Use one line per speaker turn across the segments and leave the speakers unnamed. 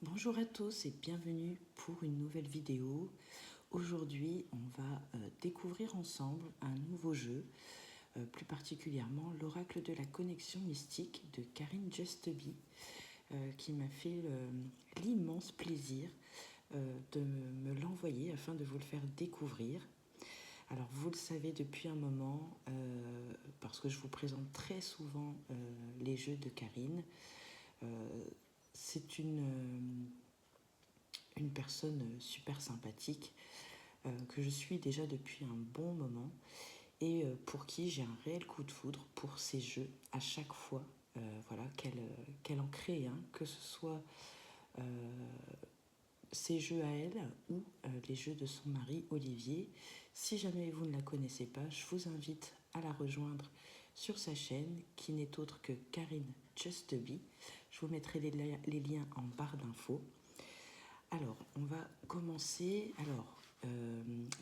Bonjour à tous et bienvenue pour une nouvelle vidéo. Aujourd'hui, on va découvrir ensemble un nouveau jeu, plus particulièrement l'Oracle de la connexion mystique de Karine Justeby, qui m'a fait l'immense plaisir de me l'envoyer afin de vous le faire découvrir. Alors vous le savez depuis un moment, parce que je vous présente très souvent les jeux de Karine. C'est une personne super sympathique que je suis déjà depuis un bon moment et pour qui j'ai un réel coup de foudre pour ces jeux à chaque fois voilà, qu'elle en crée, hein, que ce soit ses jeux à elle ou les jeux de son mari Olivier. Si jamais vous ne la connaissez pas, je vous invite à la rejoindre sur sa chaîne qui n'est autre que Karine Justeby. Je vous mettrai les liens en barre d'infos. Alors, on va commencer. Alors,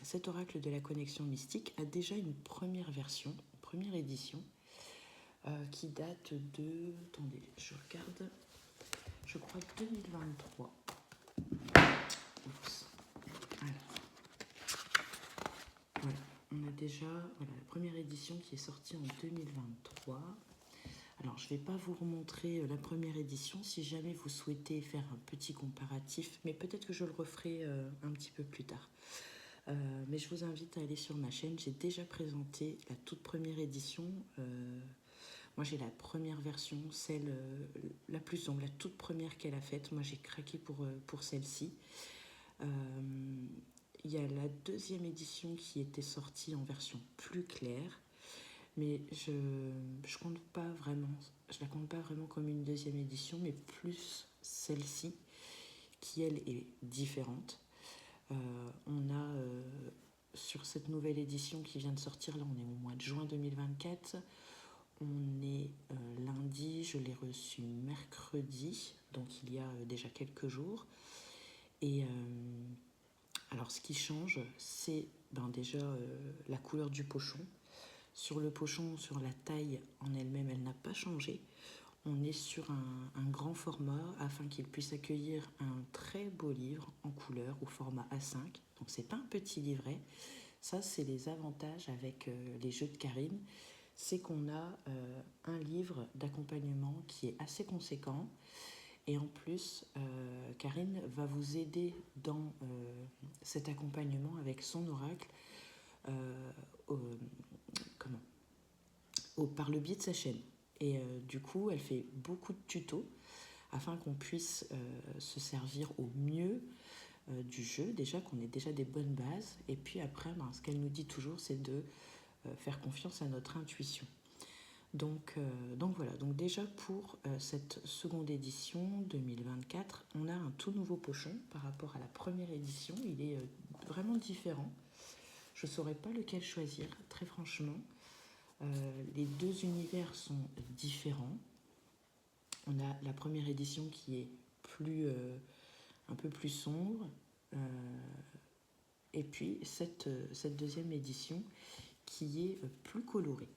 cet oracle de la connexion mystique a déjà une première version, une première édition, qui date de... Attendez, je regarde. Je crois 2023. Oups. Alors, voilà. On a déjà la première édition qui est sortie en 2023. Alors, je ne vais pas vous remontrer la première édition si jamais vous souhaitez faire un petit comparatif, mais peut-être que je le referai un petit peu plus tard. Mais je vous invite à aller sur ma chaîne. J'ai déjà présenté la toute première édition. Moi, j'ai la première version, celle la plus longue, la toute première qu'elle a faite. Moi, j'ai craqué pour celle-ci. Il y a la deuxième édition qui était sortie en version plus claire. Mais je compte pas vraiment, je la compte pas vraiment comme une deuxième édition, mais plus celle-ci, qui elle est différente. On a sur cette nouvelle édition qui vient de sortir, là on est au mois de juin 2024, on est lundi, je l'ai reçu mercredi, donc il y a déjà quelques jours. Et alors ce qui change, c'est déjà la couleur du pochon. Sur le pochon, sur la taille en elle-même, elle n'a pas changé. On est sur un grand format afin qu'il puisse accueillir un très beau livre en couleur au format A5. Donc c'est pas un petit livret. Ça, c'est les avantages avec les jeux de Karine. C'est qu'on a un livre d'accompagnement qui est assez conséquent. Et en plus, Karine va vous aider dans cet accompagnement avec son oracle comment par le biais de sa chaîne. Et du coup, elle fait beaucoup de tutos afin qu'on puisse se servir au mieux du jeu, déjà qu'on ait déjà des bonnes bases. Et puis après, ce qu'elle nous dit toujours, c'est de faire confiance à notre intuition. Donc voilà, donc déjà pour cette seconde édition 2024, on a un tout nouveau pochon par rapport à la première édition. Il est vraiment différent. Je ne saurais pas lequel choisir, très franchement. Les deux univers sont différents. On a la première édition qui est un peu plus sombre. Et puis cette deuxième édition qui est plus colorée.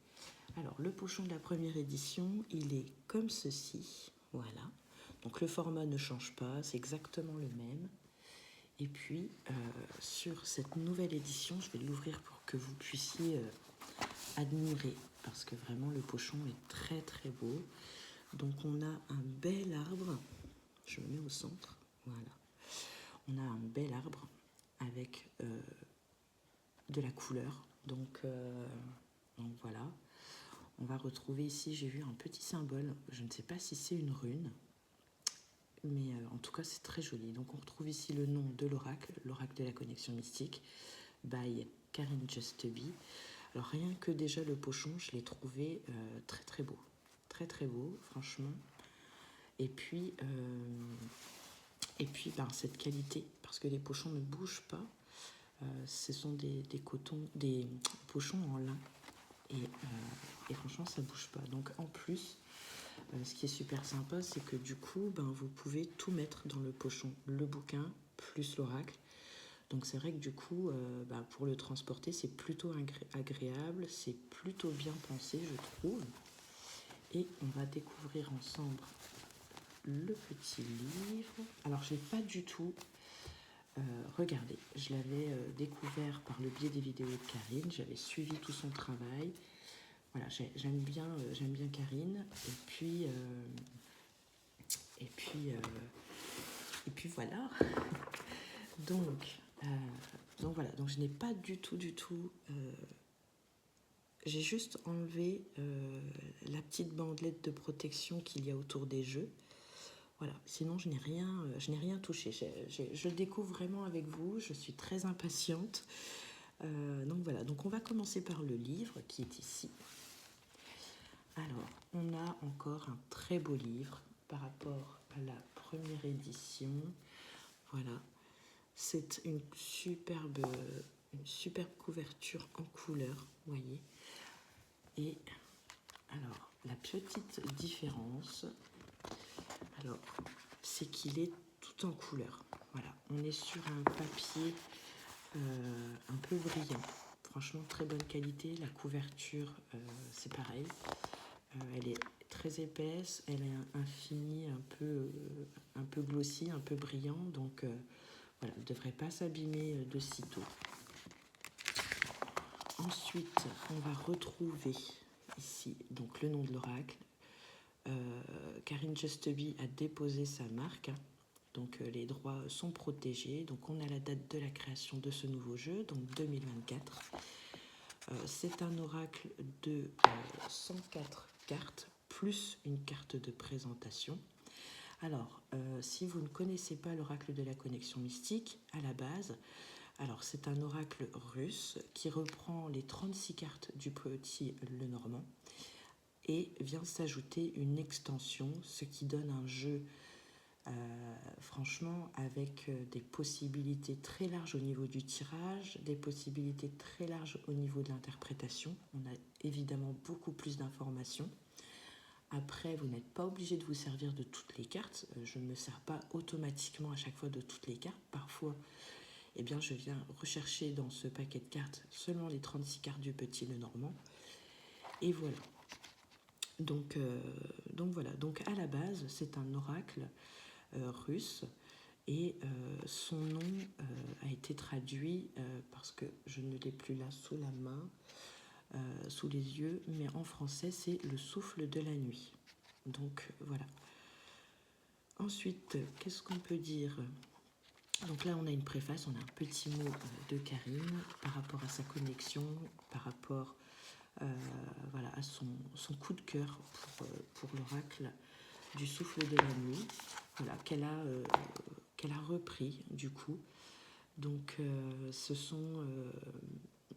Alors le pochon de la première édition, il est comme ceci. Voilà. Donc le format ne change pas, c'est exactement le même. Et puis sur cette nouvelle édition, je vais l'ouvrir pour que vous puissiez admirer, parce que vraiment le pochon est très très beau. Donc on a un bel arbre, je me mets au centre, voilà. On a un bel arbre avec de la couleur, donc voilà. On va retrouver ici, j'ai vu un petit symbole, je ne sais pas si c'est une rune, mais en tout cas c'est très joli. Donc on retrouve ici le nom de l'oracle, l'oracle de la connexion mystique, by Karine Justeby. Alors rien que déjà le pochon, je l'ai trouvé très très beau. Très très beau, franchement. Et puis cette qualité, parce que les pochons ne bougent pas. Ce sont des pochons en lin. Et franchement, ça ne bouge pas. Donc en plus, ce qui est super sympa, c'est que du coup, vous pouvez tout mettre dans le pochon. Le bouquin plus l'oracle. Donc c'est vrai que du coup, pour le transporter, c'est plutôt agréable, c'est plutôt bien pensé, je trouve. Et on va découvrir ensemble le petit livre. Alors, j'ai pas du tout regardé. Je l'avais découvert par le biais des vidéos de Karine. J'avais suivi tout son travail. Voilà, j'aime bien Karine. Et puis voilà. Donc, voilà. Donc, je n'ai pas du tout. J'ai juste enlevé la petite bandelette de protection qu'il y a autour des jeux. Voilà, sinon je n'ai rien touché. Je découvre vraiment avec vous, je suis très impatiente. Donc voilà, donc on va commencer par le livre qui est ici. Alors, on a encore un très beau livre par rapport à la première édition. Voilà, c'est une superbe couverture en couleur, vous voyez. Et alors, la petite différence, alors, c'est qu'il est tout en couleur. Voilà, on est sur un papier un peu brillant. Franchement, très bonne qualité. La couverture, c'est pareil. Elle est très épaisse. Elle a un fini un peu glossy, un peu brillant. Donc, voilà, elle ne devrait pas s'abîmer de sitôt. Ensuite, on va retrouver ici donc le nom de l'oracle. Karine Justeby a déposé sa marque, donc les droits sont protégés. Donc on a la date de la création de ce nouveau jeu, donc 2024. C'est un oracle de 104 cartes, plus une carte de présentation. Alors, si vous ne connaissez pas l'oracle de la connexion mystique, à la base, alors c'est un oracle russe qui reprend les 36 cartes du petit Lenormand et vient s'ajouter une extension, ce qui donne un jeu franchement avec des possibilités très larges au niveau du tirage, des possibilités très larges au niveau de l'interprétation. On a évidemment beaucoup plus d'informations. Après, vous n'êtes pas obligé de vous servir de toutes les cartes. Je ne me sers pas automatiquement à chaque fois de toutes les cartes. Parfois, eh bien, je viens rechercher dans ce paquet de cartes seulement les 36 cartes du petit Lenormand. Et voilà. Donc voilà, donc à la base, c'est un oracle russe et son nom a été traduit parce que je ne l'ai plus là sous la main, sous les yeux, mais en français, c'est le souffle de la nuit. Donc voilà. Ensuite, qu'est-ce qu'on peut dire ? Donc là, on a une préface, on a un petit mot de Karine par rapport à sa connexion, par rapport voilà, à son coup de cœur pour l'oracle du souffle de la nuit, voilà, qu'elle a repris du coup. Donc,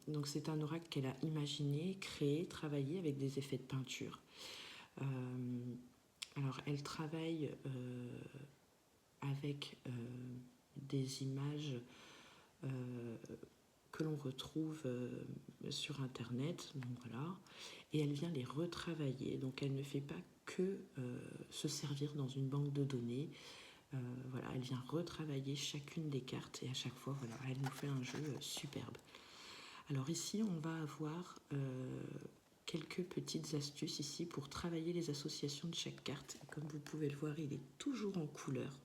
donc c'est un oracle qu'elle a imaginé, créé, travaillé avec des effets de peinture. Alors elle travaille avec des images que l'on retrouve sur internet, donc voilà, et elle vient les retravailler. Donc elle ne fait pas que se servir dans une banque de données. Voilà, elle vient retravailler chacune des cartes et à chaque fois, voilà, elle nous fait un jeu superbe. Alors ici, on va avoir quelques petites astuces ici pour travailler les associations de chaque carte. Et comme vous pouvez le voir, il est toujours en couleur.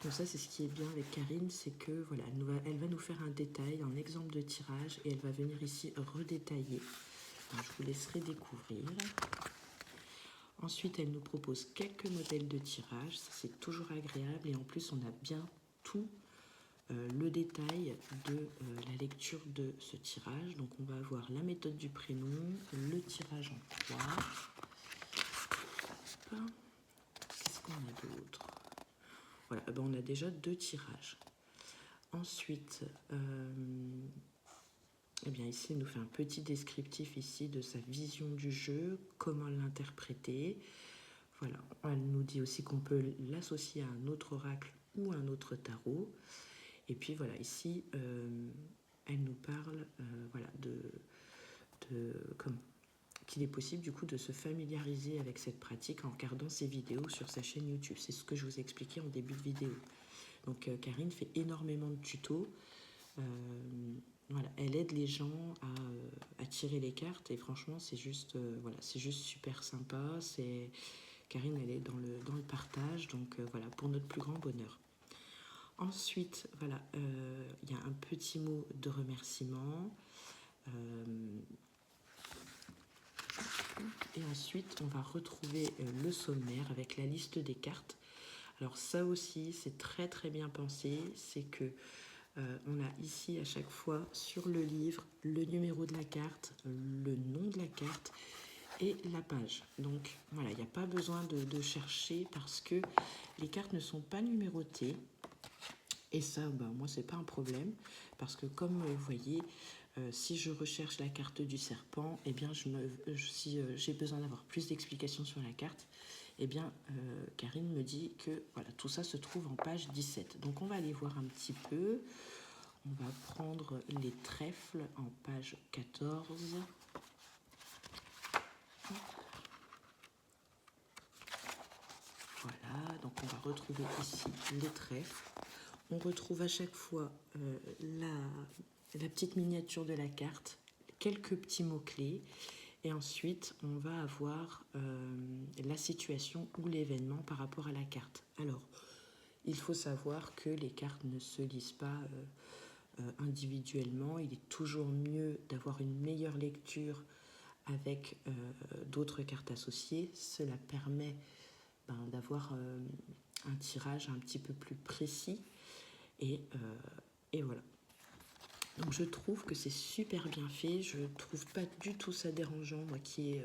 Donc ça, c'est ce qui est bien avec Karine, c'est que voilà, elle va nous faire un détail, un exemple de tirage, et elle va venir ici redétailler. Donc, je vous laisserai découvrir. Ensuite, elle nous propose quelques modèles de tirage. Ça, c'est toujours agréable, et en plus, on a bien tout le détail de la lecture de ce tirage. Donc, on va avoir la méthode du prénom, le tirage en 3. Qu'est-ce qu'on a d'autre ? Voilà, ben on a déjà 2 tirages. Ensuite, eh bien ici, elle nous fait un petit descriptif ici de sa vision du jeu, comment l'interpréter. Voilà, elle nous dit aussi qu'on peut l'associer à un autre oracle ou un autre tarot. Et puis voilà, ici, elle nous parle voilà, qu'il est possible du coup de se familiariser avec cette pratique en regardant ses vidéos sur sa chaîne YouTube. C'est ce que je vous ai expliqué en début de vidéo. Donc Karine fait énormément de tutos. Voilà, elle aide les gens à tirer les cartes et franchement c'est juste, voilà, c'est juste super sympa. C'est Karine, elle est dans le partage, donc voilà, pour notre plus grand bonheur. Ensuite, voilà, il y a un petit mot de remerciement. Et ensuite, on va retrouver le sommaire avec la liste des cartes. Alors ça aussi, c'est très très bien pensé. C'est que on a ici à chaque fois sur le livre le numéro de la carte, le nom de la carte et la page. Donc voilà, il n'y a pas besoin de chercher parce que les cartes ne sont pas numérotées. Et ça, moi, c'est pas un problème parce que comme vous voyez, si je recherche la carte du serpent, eh bien, si j'ai besoin d'avoir plus d'explications sur la carte, eh bien, Karine me dit que voilà, tout ça se trouve en page 17. Donc, on va aller voir un petit peu. On va prendre les trèfles en page 14. Voilà, donc on va retrouver ici les trèfles. On retrouve à chaque fois la petite miniature de la carte, quelques petits mots-clés. Et ensuite, on va avoir la situation ou l'événement par rapport à la carte. Alors, il faut savoir que les cartes ne se lisent pas individuellement. Il est toujours mieux d'avoir une meilleure lecture avec d'autres cartes associées. Cela permet d'avoir un tirage un petit peu plus précis. Et voilà. Donc je trouve que c'est super bien fait. Je ne trouve pas du tout ça dérangeant, moi, qu'il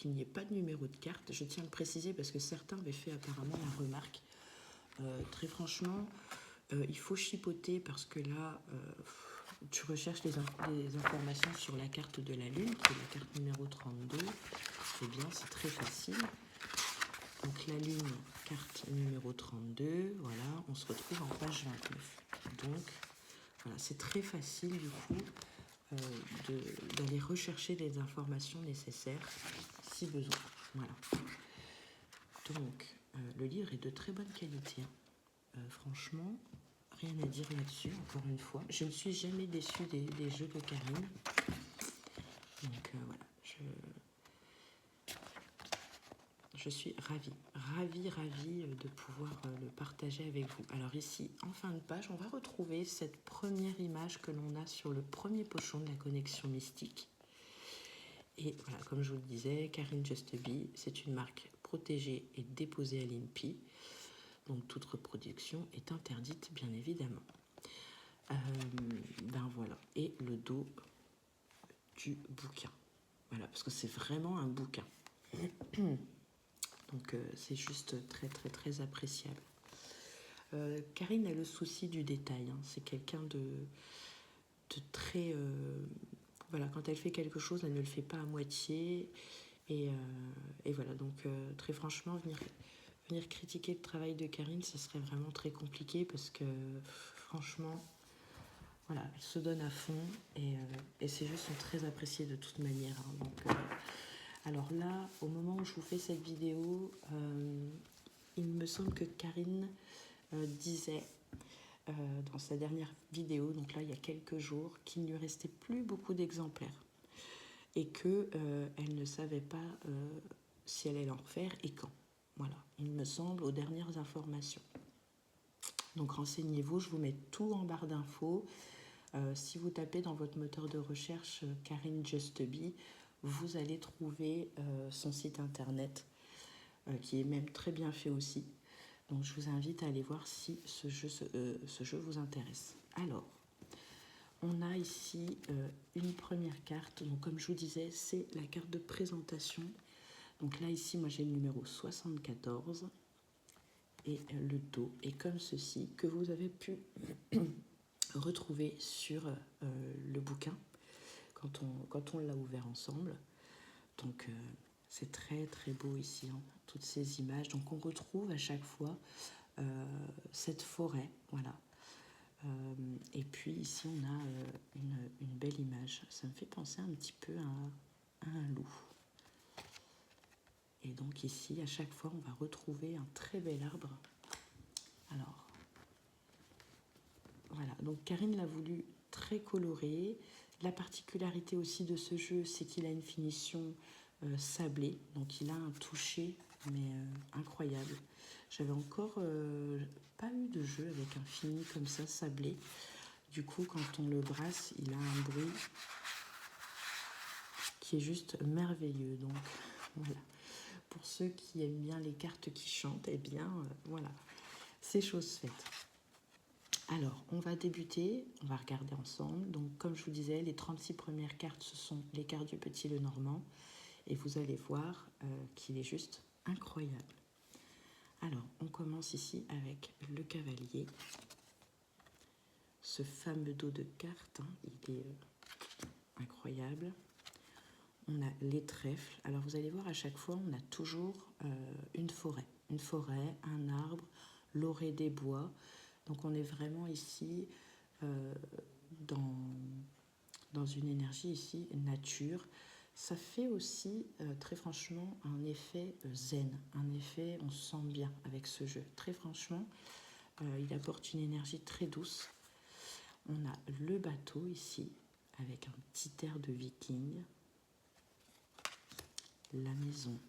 n'y ait pas de numéro de carte. Je tiens à le préciser parce que certains avaient fait apparemment la remarque. Très franchement, il faut chipoter parce que là, tu recherches les informations sur la carte de la Lune, qui est la carte numéro 32. Eh bien, c'est très facile. Donc la Lune, carte numéro 32, voilà, on se retrouve en page 29. Donc, voilà, c'est très facile du coup d'aller rechercher les informations nécessaires si besoin. Voilà. Donc, le livre est de très bonne qualité. Franchement, rien à dire là-dessus, encore une fois. Je ne suis jamais déçue des jeux de Karine. Donc voilà, je suis ravie de pouvoir le partager avec vous. Alors ici, en fin de page, on va retrouver cette première image que l'on a sur le premier pochon de la connexion mystique. Et voilà, comme je vous le disais, Karine Just Be, c'est une marque protégée et déposée à l'INPI. Donc toute reproduction est interdite, bien évidemment. Voilà, et le dos du bouquin. Voilà, parce que c'est vraiment un bouquin. Donc c'est juste très très très appréciable. Karine a le souci du détail. C'est quelqu'un de très... voilà, quand elle fait quelque chose, elle ne le fait pas à moitié. Et voilà, donc très franchement, venir critiquer le travail de Karine, ce serait vraiment très compliqué parce que franchement, voilà, elle se donne à fond et ses jeux sont très appréciés de toute manière. Donc, alors là, au moment où je vous fais cette vidéo, il me semble que Karine disait dans sa dernière vidéo, donc là il y a quelques jours, qu'il ne lui restait plus beaucoup d'exemplaires et qu'elle ne savait pas si elle allait en refaire et quand. Voilà, il me semble, aux dernières informations. Donc renseignez-vous, je vous mets tout en barre d'infos. Si vous tapez dans votre moteur de recherche Karine Just Be, vous allez trouver son site internet qui est même très bien fait aussi. Donc je vous invite à aller voir si ce jeu vous intéresse. Alors, on a ici une première carte. Donc comme je vous disais, c'est la carte de présentation. Donc là ici, moi j'ai le numéro 74 et le dos est comme ceci que vous avez pu retrouver sur le bouquin quand on l'a ouvert ensemble. Donc c'est très très beau ici, toutes ces images. Donc on retrouve à chaque fois cette forêt, voilà. Et puis ici on a une belle image. Ça me fait penser un petit peu à un loup. Et donc ici, à chaque fois, on va retrouver un très bel arbre. Alors, voilà. Donc Karine l'a voulu très coloré. La particularité aussi de ce jeu, c'est qu'il a une finition sablée. Donc il a un toucher mais incroyable. J'avais encore pas eu de jeu avec un fini comme ça, sablé. Du coup, quand on le brasse, il a un bruit qui est juste merveilleux. Donc, voilà. Pour ceux qui aiment bien les cartes qui chantent, eh bien, voilà, c'est chose faite. Alors, on va débuter, on va regarder ensemble. Donc, comme je vous disais, les 36 premières cartes, ce sont les cartes du Petit Lenormand. Et vous allez voir qu'il est juste incroyable. Alors, on commence ici avec le cavalier. Ce fameux dos de cartes, hein, il est incroyable. On a les trèfles. Alors, vous allez voir, à chaque fois, on a toujours une forêt. Une forêt, un arbre, l'orée des bois. Donc, on est vraiment ici dans une énergie ici, nature. Ça fait aussi, très franchement, un effet zen, un effet, on se sent bien avec ce jeu. Très franchement, il apporte une énergie très douce. On a le bateau ici, avec un petit air de viking. La maison.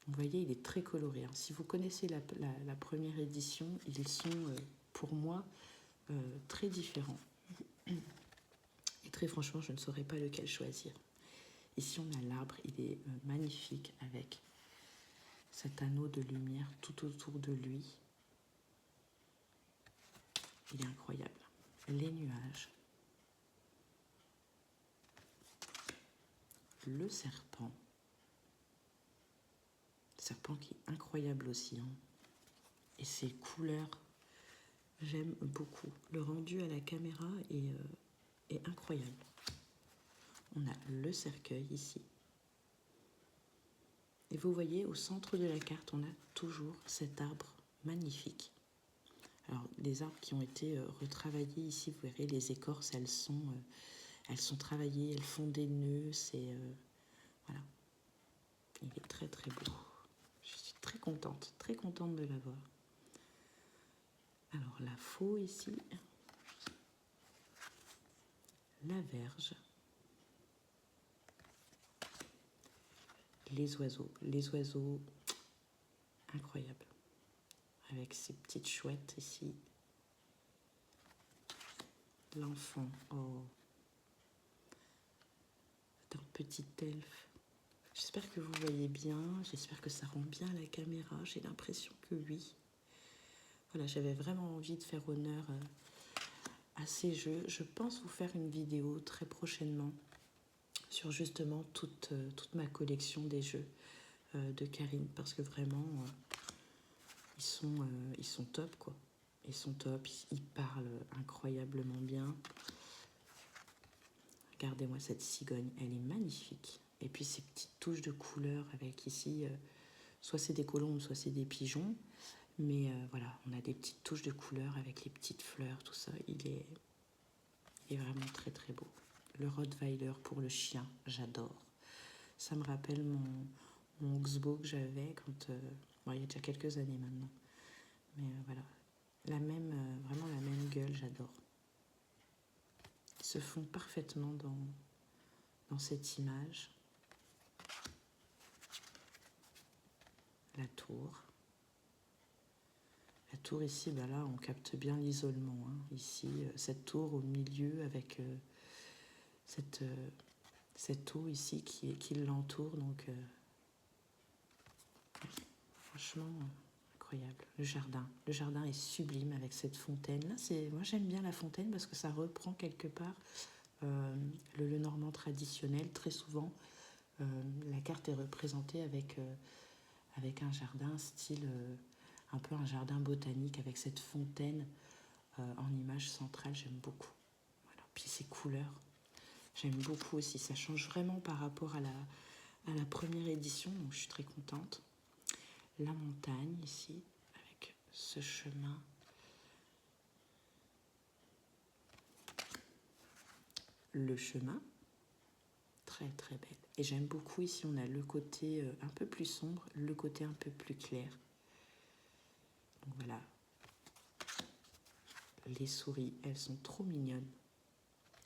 Vous voyez, il est très coloré. Si vous connaissez la première édition, ils sont, pour moi, très différents. Et très franchement, je ne saurais pas lequel choisir. Ici, on a l'arbre, il est magnifique avec cet anneau de lumière tout autour de lui. Il est incroyable. Les nuages. Le serpent. Serpent qui est incroyable aussi. Hein. Et ses couleurs, j'aime beaucoup. Le rendu à la caméra est incroyable. On a le cercueil ici. Et vous voyez, au centre de la carte, on a toujours cet arbre magnifique. Alors, les arbres qui ont été retravaillés ici, vous verrez, les écorces, elles sont travaillées, elles font des nœuds, voilà. Il est très très beau. Je suis très contente de l'avoir. Alors, la faux ici, la verge, les oiseaux incroyables, avec ces petites chouettes ici. L'enfant, oh, c'est un petit elfe. J'espère que vous voyez bien, j'espère que ça rend bien à la caméra, j'ai l'impression que oui. Voilà, j'avais vraiment envie de faire honneur à ces jeux. Je pense vous faire une vidéo très prochainement sur justement toute ma collection des jeux de Karine, parce que vraiment, ils sont top, quoi. Ils sont top, ils parlent incroyablement bien. Regardez-moi cette cigogne, elle est magnifique. Et puis ces petites touches de couleur avec ici, soit c'est des colombes, soit c'est des pigeons. Mais voilà, on a des petites touches de couleur avec les petites fleurs, tout ça. Il est vraiment très très beau. Le Rottweiler pour le chien, j'adore. Ça me rappelle mon Oxbow que j'avais quand... bon, il y a déjà quelques années maintenant. Mais voilà, vraiment la même gueule, j'adore. Ils se font parfaitement dans cette image. La tour. La tour ici, bah là, on capte bien l'isolement. Hein. Ici, cette tour au milieu avec cette eau ici qui l'entoure. Donc, franchement, incroyable. Le jardin est sublime avec cette fontaine. Là, moi, j'aime bien la fontaine parce que ça reprend quelque part le Lenormand traditionnel. Très souvent, la carte est représentée avec un jardin style... un peu un jardin botanique avec cette fontaine en image centrale, j'aime beaucoup. Voilà. Puis ces couleurs, j'aime beaucoup aussi. Ça change vraiment par rapport à la première édition, donc je suis très contente. La montagne ici, avec ce chemin. Le chemin, très très belle. Et j'aime beaucoup ici, on a le côté un peu plus sombre, le côté un peu plus clair. Donc voilà. Les souris, elles sont trop mignonnes.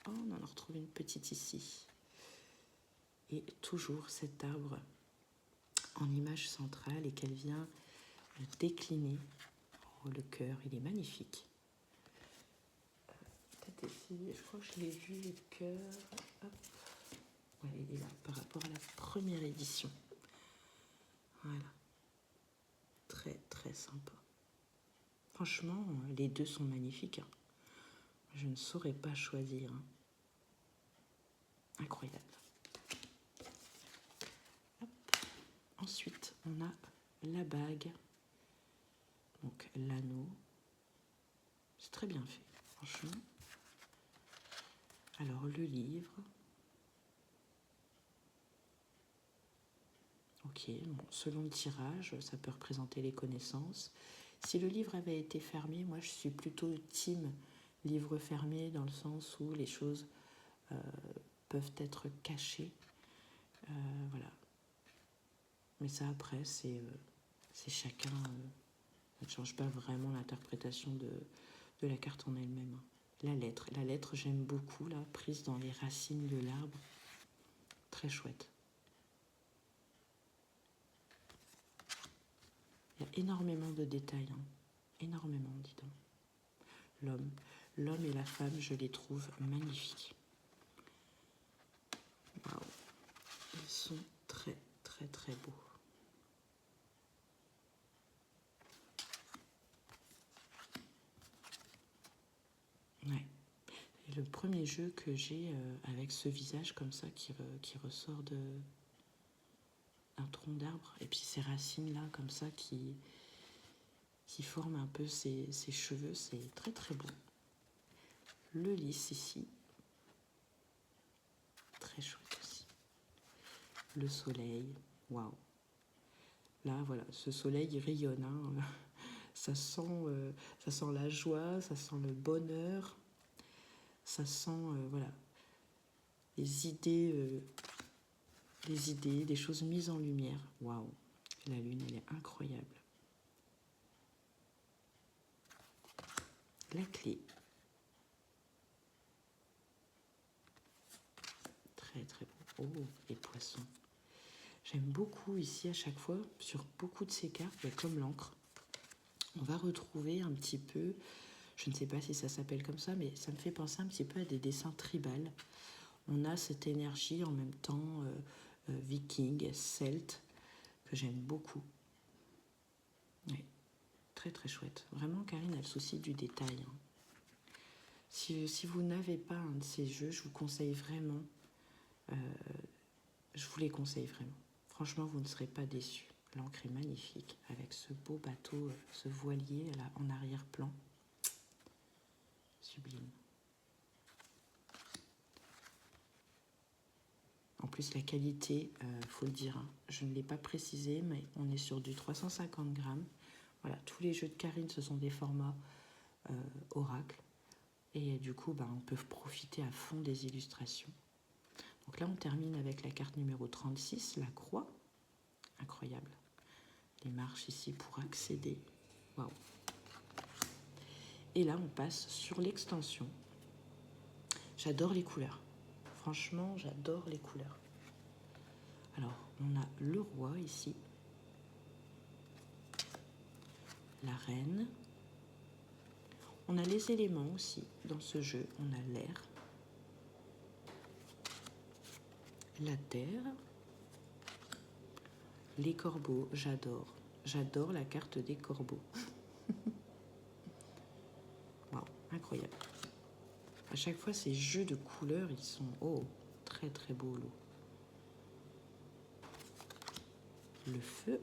Oh, on en a retrouvé une petite ici. Et toujours cet arbre en image centrale et qu'elle vient décliner. Oh, le cœur, il est magnifique. Peut-être ici, je crois que je l'ai vu, le cœur. Hop. Ouais, il est là par rapport à la première édition. Voilà. Très très sympa. Franchement, les deux sont magnifiques. Hein. Je ne saurais pas choisir. Hein. Incroyable. Hop. Ensuite, on a la bague. Donc l'anneau. C'est très bien fait, franchement. Alors le livre. Ok, bon, selon le tirage, ça peut représenter les connaissances. Si le livre avait été fermé, moi je suis plutôt team livre fermé dans le sens où les choses peuvent être cachées. Voilà. Mais ça après, c'est chacun. Ça ne change pas vraiment l'interprétation de la carte en elle-même. La lettre j'aime beaucoup, là, prise dans les racines de l'arbre. Très chouette. Il y a énormément de détails, hein. Énormément, dis donc. L'homme et la femme, je les trouve magnifiques. Waouh. Ils sont très, très, très beaux. Ouais. Et le premier jeu que j'ai avec ce visage comme ça qui ressort d'un tronc d'arbre, et puis ces racines là comme ça qui forment un peu ses cheveux, c'est très très beau. Le lys ici, très chouette aussi. Le soleil, waouh. Là voilà, ce soleil il rayonne, hein. Ça sent la joie, ça sent le bonheur, ça sent voilà, les idées, des choses mises en lumière. Waouh, la lune, elle est incroyable. La clé. Très très beau. Oh, les poissons. J'aime beaucoup ici à chaque fois, sur beaucoup de ces cartes, comme l'encre, on va retrouver un petit peu, je ne sais pas si ça s'appelle comme ça, mais ça me fait penser un petit peu à des dessins tribales. On a cette énergie en même temps viking, celte, que j'aime beaucoup. Oui, très très chouette. Vraiment, Karine a le souci du détail. Hein. Si vous n'avez pas un de ces jeux, je vous conseille vraiment, je vous les conseille vraiment. Franchement, vous ne serez pas déçus. L'encre est magnifique, avec ce beau bateau, ce voilier là, en arrière-plan. Sublime. En plus, la qualité, faut le dire, hein, je ne l'ai pas précisé, mais on est sur du 350 grammes. Voilà, tous les jeux de Karine, ce sont des formats Oracle. Et du coup, on peut profiter à fond des illustrations. Donc là, on termine avec la carte numéro 36, la croix. Incroyable. Les marches ici pour accéder. Waouh. Et là, on passe sur l'extension. J'adore les couleurs. Franchement, j'adore les couleurs. Alors, on a le roi ici. La reine. On a les éléments aussi dans ce jeu. On a l'air. La terre. Les corbeaux, j'adore. J'adore la carte des corbeaux. Waouh, incroyable. À chaque fois, ces jeux de couleurs, ils sont très très beaux. Le feu.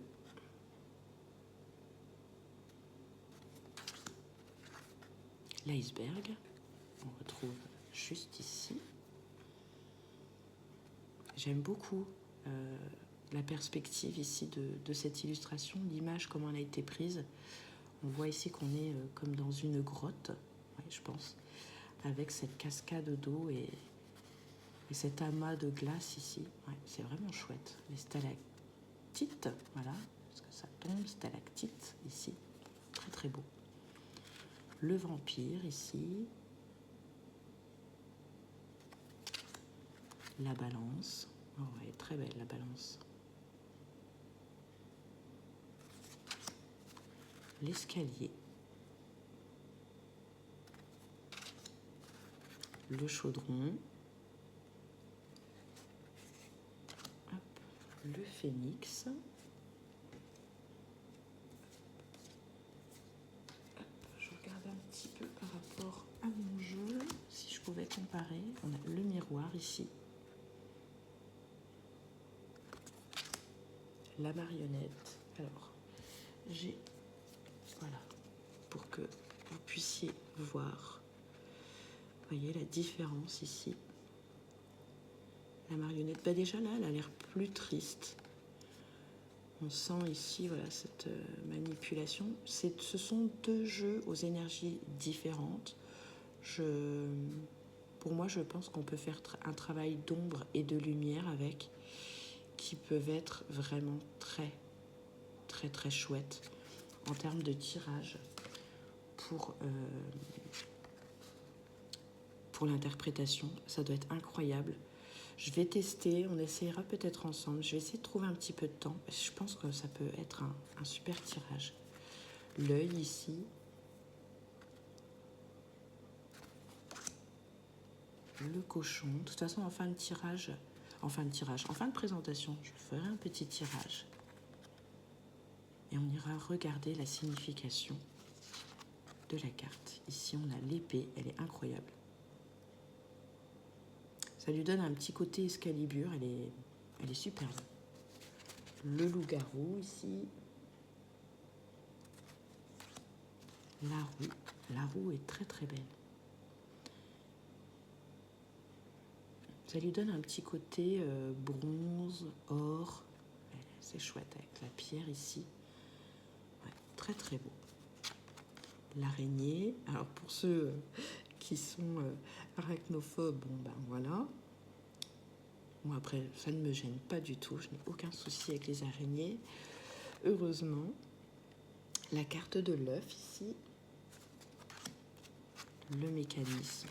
L'iceberg. On retrouve juste ici. J'aime beaucoup la perspective ici de cette illustration, l'image, comment elle a été prise. On voit ici qu'on est comme dans une grotte, ouais, je pense, avec cette cascade d'eau et cet amas de glace ici. Ouais, c'est vraiment chouette. Les stalactites, voilà, parce que ça tombe, stalactites ici. Très très beau. Le vampire ici. La balance. Oh, elle est très belle la balance. l'escalier, le chaudron, hop, le phénix, hop, je regarde un petit peu par rapport à mon jeu, si je pouvais comparer. On a le miroir ici, la marionnette. Alors, j'ai, voilà, pour que vous puissiez voir, vous voyez la différence ici. La marionnette, bah déjà là, elle a l'air plus triste. On sent ici, voilà, cette manipulation. Ce sont deux jeux aux énergies différentes. Pour moi, je pense qu'on peut faire un travail d'ombre et de lumière avec, qui peuvent être vraiment très, très, très chouettes en termes de tirage pour l'interprétation. Ça doit être incroyable. Je vais tester, on essayera peut-être ensemble. Je vais essayer de trouver un petit peu de temps. Je pense que ça peut être un super tirage. L'œil ici. Le cochon. De toute façon, en fin de présentation, je ferai un petit tirage. Et on ira regarder la signification de la carte. Ici, on a l'épée. Elle est incroyable. Ça lui donne un petit côté Excalibur. Elle est superbe. Le loup-garou ici. La roue. La roue est très très belle. Ça lui donne un petit côté bronze, or. C'est chouette avec la pierre ici. Ouais, très très beau. L'araignée. Alors pour ceux qui sont arachnophobes, bon ben voilà. Moi après, ça ne me gêne pas du tout. Je n'ai aucun souci avec les araignées. Heureusement. La carte de l'œuf ici. Le mécanisme.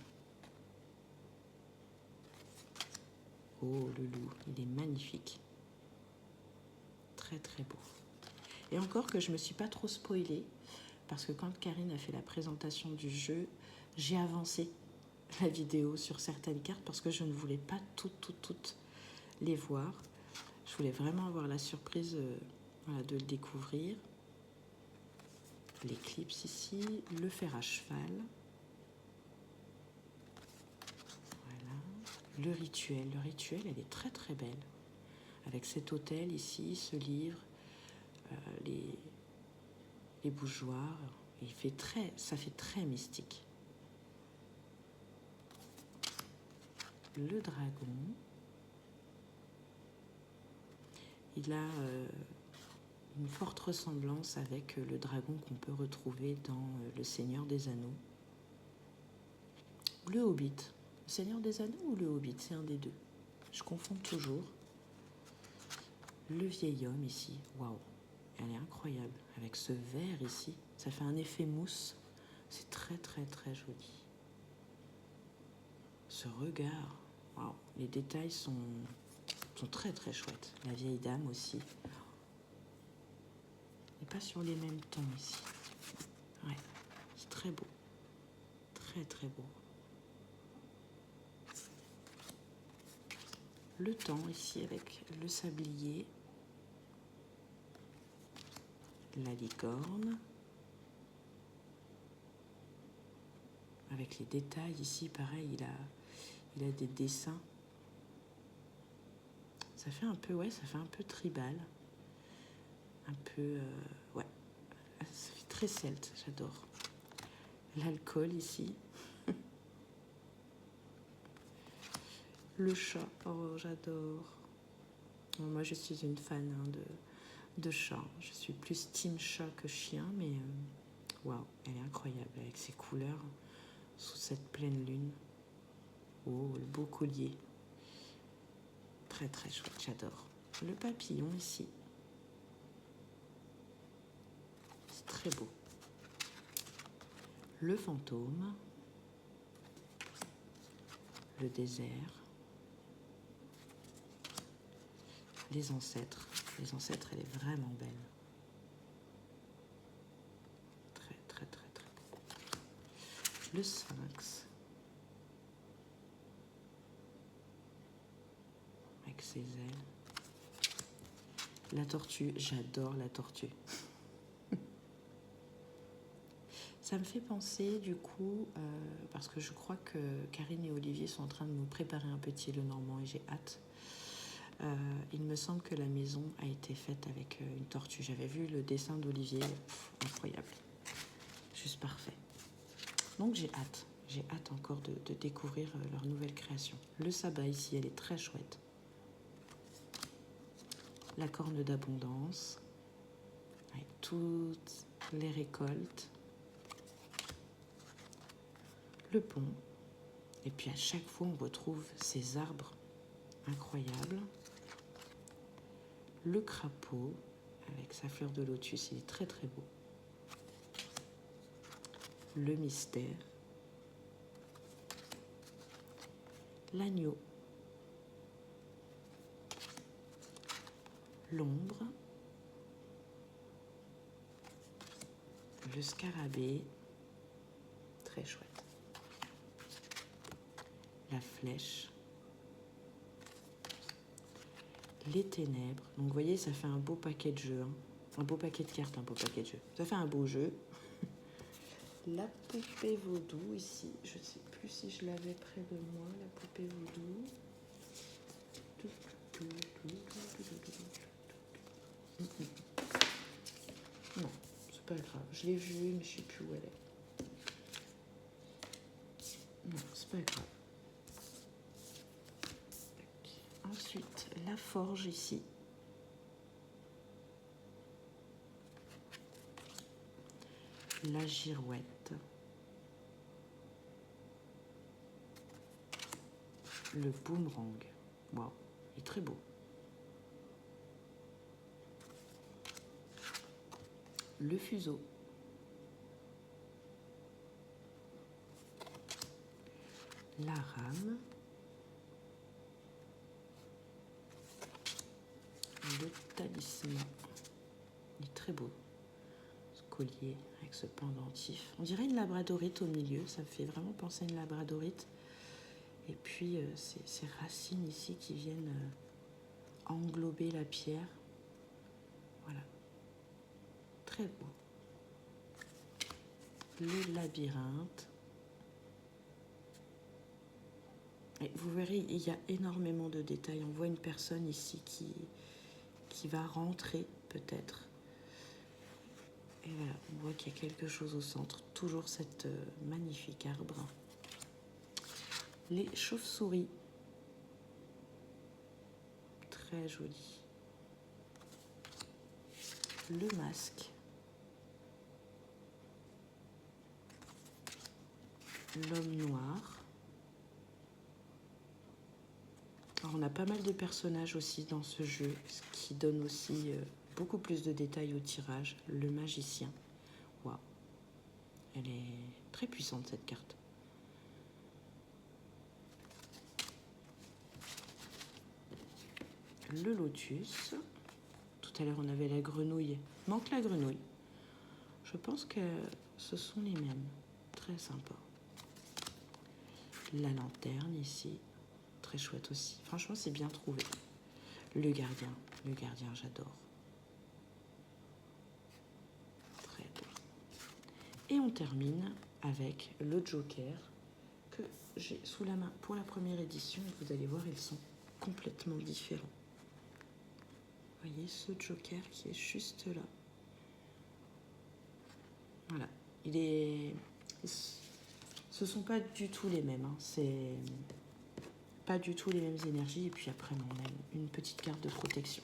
Oh, le loup, il est magnifique. Très très beau. Et encore que je ne me suis pas trop spoilée, parce que quand Karine a fait la présentation du jeu, j'ai avancé la vidéo sur certaines cartes parce que je ne voulais pas toutes les voir. Je voulais vraiment avoir la surprise voilà, de le découvrir. L'éclipse ici, le fer à cheval. Voilà. Le rituel, elle est très très belle. Avec cet hôtel ici, ce livre, les bougeoirs, ça fait très mystique. Le dragon, il a une forte ressemblance avec le dragon qu'on peut retrouver dans Le Seigneur des Anneaux. Le Hobbit. Le Seigneur des Anneaux ou le Hobbit, c'est un des deux. Je confonds toujours. Le vieil homme ici, waouh, elle est incroyable. Avec ce vert ici, ça fait un effet mousse. C'est très très très joli. Ce regard, waouh, les détails sont très très chouettes. La vieille dame aussi. Et pas sur les mêmes tons ici. Ouais, c'est très beau. Très très beau. Le temps ici avec le sablier. La licorne. Avec les détails ici, pareil, il a des dessins. Ça fait un peu, ouais, ça fait un peu tribal. Un peu, ouais. Ça fait très celte, j'adore. L'alcool ici. Le chat, oh j'adore. Bon, moi je suis une fan de chat. Je suis plus team chat que chien, mais waouh, elle est incroyable avec ses couleurs sous cette pleine lune. Oh, le beau collier. Très très chouette, j'adore. Le papillon ici. C'est très beau. Le fantôme. Le désert. Les ancêtres. Les ancêtres, elle est vraiment belle. le sphinx avec ses ailes, la tortue, j'adore la tortue. Ça me fait penser du coup, parce que je crois que Karine et Olivier sont en train de nous préparer un petit Lenormand et j'ai hâte. Il me semble que la maison a été faite avec une tortue. J'avais vu le dessin d'Olivier, incroyable, juste parfait. Donc j'ai hâte encore de découvrir leur nouvelle création. Le sabbat ici, elle est très chouette. La corne d'abondance, avec toutes les récoltes. Le pont, et puis à chaque fois on retrouve ces arbres incroyables. Le crapaud avec sa fleur de lotus, il est très très beau. Le mystère, l'agneau, l'ombre, le scarabée, très chouette. La flèche, les ténèbres. Donc vous voyez, ça fait un beau paquet de jeux, hein. Un beau paquet de cartes, un beau paquet de jeux. Ça fait un beau jeu. La poupée vaudou ici, je ne sais plus si je l'avais près de moi, la poupée vaudou. Non, c'est pas grave, je l'ai vue, mais je ne sais plus où elle est. Non, c'est pas grave. Ensuite, la forge ici. La girouette. Le boomerang. Waouh, il est très beau. Le fuseau. La rame. Le talisman. Il est très beau. Ce collier avec ce pendentif. On dirait une labradorite au milieu. Ça me fait vraiment penser à une labradorite. Et puis ces racines ici qui viennent englober la pierre. Voilà. Très beau. Le labyrinthe. Et vous verrez, il y a énormément de détails. On voit une personne ici qui va rentrer peut-être. Et voilà, on voit qu'il y a quelque chose au centre. Toujours cette magnifique arbre. Les chauves-souris. Très joli. Le masque. L'homme noir. Alors, on a pas mal de personnages aussi dans ce jeu, ce qui donne aussi beaucoup plus de détails au tirage. Le magicien. Waouh. Elle est très puissante cette carte. Le lotus. Tout à l'heure on avait la grenouille. Manque la grenouille. Je pense que ce sont les mêmes. Très sympa. La lanterne ici. Très chouette aussi. Franchement, c'est bien trouvé. Le gardien, j'adore. Très beau. Et on termine avec le Joker que j'ai sous la main pour la première édition. Vous allez voir, ils sont complètement différents. Vous voyez ce Joker qui est juste là. Voilà. Ce sont pas du tout les mêmes. Hein. C'est pas du tout les mêmes énergies. Et puis après, on a une petite carte de protection.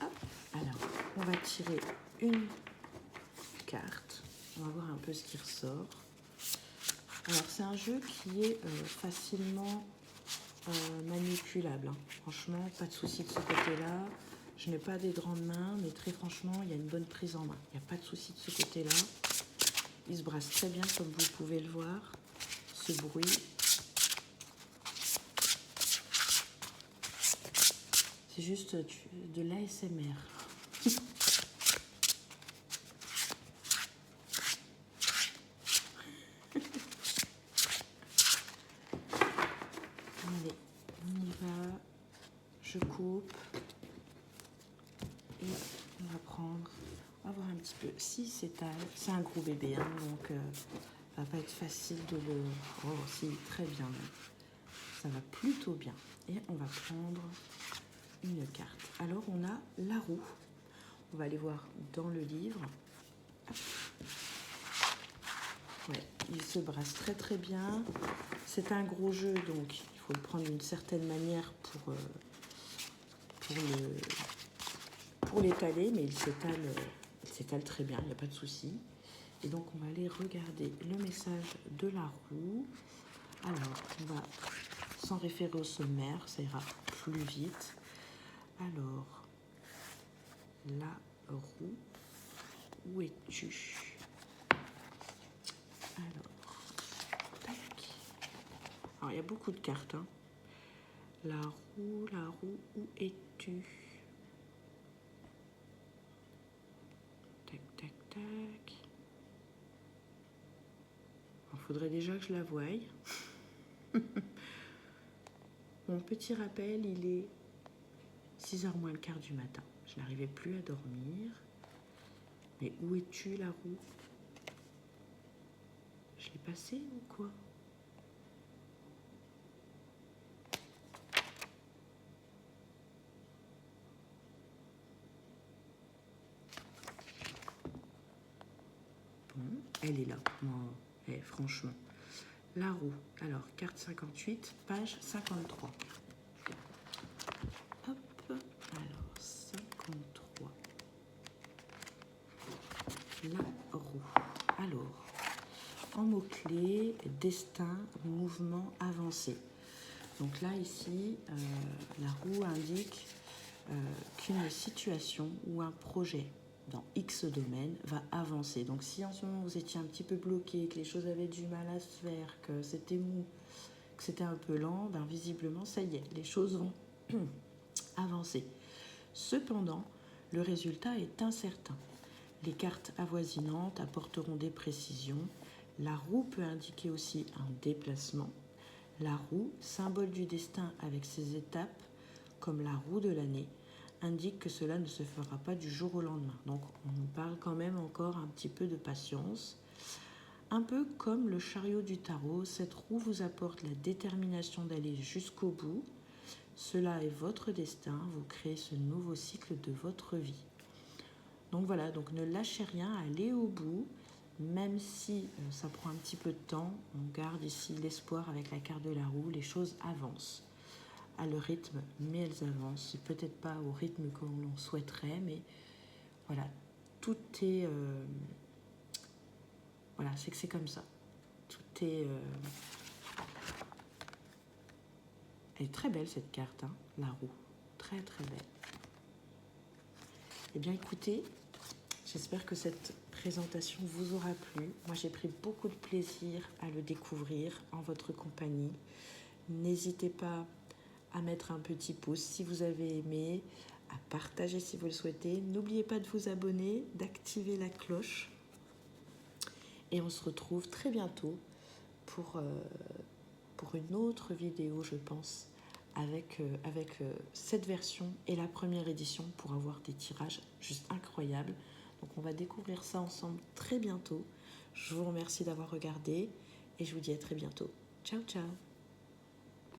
Hop. Alors, on va tirer une carte. On va voir un peu ce qui ressort. Alors, c'est un jeu qui est facilement manipulable. Hein. Franchement, pas de souci de ce côté-là. Je n'ai pas des grandes mains, mais très franchement, il y a une bonne prise en main. Il n'y a pas de souci de ce côté-là. Il se brasse très bien, comme vous pouvez le voir. Ce bruit. C'est juste de l'ASMR. voir un petit peu. Si, c'est un gros bébé, hein, donc ça va pas être facile de le... Oh, si, très bien. Ça va plutôt bien. Et on va prendre une carte. Alors, on a la roue. On va aller voir dans le livre. Ouais, il se brasse très très bien. C'est un gros jeu, donc il faut le prendre d'une certaine manière pour l'étaler, mais il s'étale très bien, il n'y a pas de souci. Et donc on va aller regarder le message de la roue. Alors, on va s'en référer au sommaire, ça ira plus vite. Alors, la roue, où es-tu? Alors, tac. Alors, il y a beaucoup de cartes, hein. La roue, où es-tu? Tac, tac, tac. Il faudrait déjà que je la voie. Mon petit rappel, il est 6h moins le quart du matin. Je n'arrivais plus à dormir. Mais où es-tu, la roue? Je l'ai passée ou quoi? Bon, elle est là. Non, franchement. La roue. Alors, carte 58, page 53. Hop. Alors, 53. La roue. Alors, en mots-clés, destin, mouvement, avancé. Donc là, ici, la roue indique qu'une situation ou un projet dans X domaine va avancer. Donc si en ce moment vous étiez un petit peu bloqué, que les choses avaient du mal à se faire, que c'était mou, que c'était un peu lent, ben visiblement ça y est, les choses vont avancer. Cependant, le résultat est incertain. Les cartes avoisinantes apporteront des précisions. La roue peut indiquer aussi un déplacement. La roue, symbole du destin avec ses étapes, comme la roue de l'année, indique que cela ne se fera pas du jour au lendemain. Donc on nous parle quand même encore un petit peu de patience. Un peu comme le chariot du tarot, cette roue vous apporte la détermination d'aller jusqu'au bout. Cela est votre destin, vous créez ce nouveau cycle de votre vie. Donc voilà, donc ne lâchez rien, allez au bout, même si ça prend un petit peu de temps, on garde ici l'espoir avec la carte de la roue, les choses avancent à leur rythme, mais elles avancent, peut-être pas au rythme que l'on souhaiterait, mais voilà, tout est... voilà, c'est que c'est comme ça. Tout est... elle est très belle cette carte, hein, la roue, très très belle. Eh bien écoutez, j'espère que cette présentation vous aura plu. Moi j'ai pris beaucoup de plaisir à le découvrir en votre compagnie. N'hésitez pas à mettre un petit pouce si vous avez aimé, à partager si vous le souhaitez. N'oubliez pas de vous abonner, d'activer la cloche. Et on se retrouve très bientôt pour une autre vidéo, je pense, avec cette version et la première édition pour avoir des tirages juste incroyables. Donc on va découvrir ça ensemble très bientôt. Je vous remercie d'avoir regardé et je vous dis à très bientôt. Ciao, ciao!